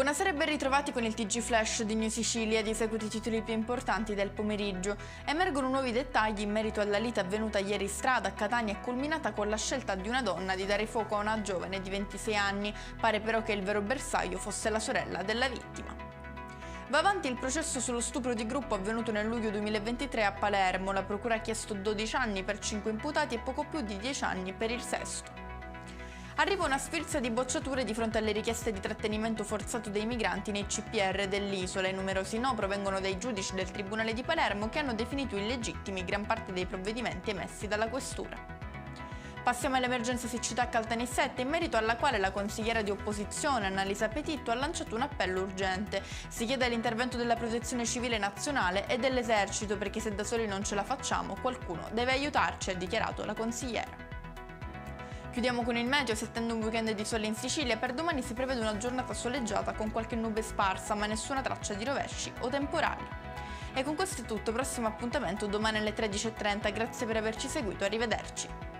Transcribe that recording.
Buonasera e ben ritrovati con il TG Flash di New Sicilia. Di seguito i titoli più importanti del pomeriggio. Emergono nuovi dettagli in merito alla lite avvenuta ieri in strada a Catania e culminata con la scelta di una donna di dare fuoco a una giovane di 26 anni. Pare però che il vero bersaglio fosse la sorella della vittima. Va avanti il processo sullo stupro di gruppo avvenuto nel luglio 2023 a Palermo. La procura ha chiesto 12 anni per 5 imputati e poco più di 10 anni per il sesto. Arriva una sfilza di bocciature di fronte alle richieste di trattenimento forzato dei migranti nei CPR dell'isola. I numerosi no provengono dai giudici del Tribunale di Palermo che hanno definito illegittimi gran parte dei provvedimenti emessi dalla Questura. Passiamo all'emergenza siccità a Caltanissette, in merito alla quale la consigliera di opposizione Annalisa Petitto ha lanciato un appello urgente. Si chiede l'intervento della Protezione Civile Nazionale e dell'Esercito perché se da soli non ce la facciamo qualcuno deve aiutarci, ha dichiarato la consigliera. Chiudiamo con il meteo. Si attende un weekend di sole in Sicilia. Per domani si prevede una giornata soleggiata con qualche nube sparsa, ma nessuna traccia di rovesci o temporali. E con questo è tutto, prossimo appuntamento domani alle 13:30. Grazie per averci seguito, arrivederci.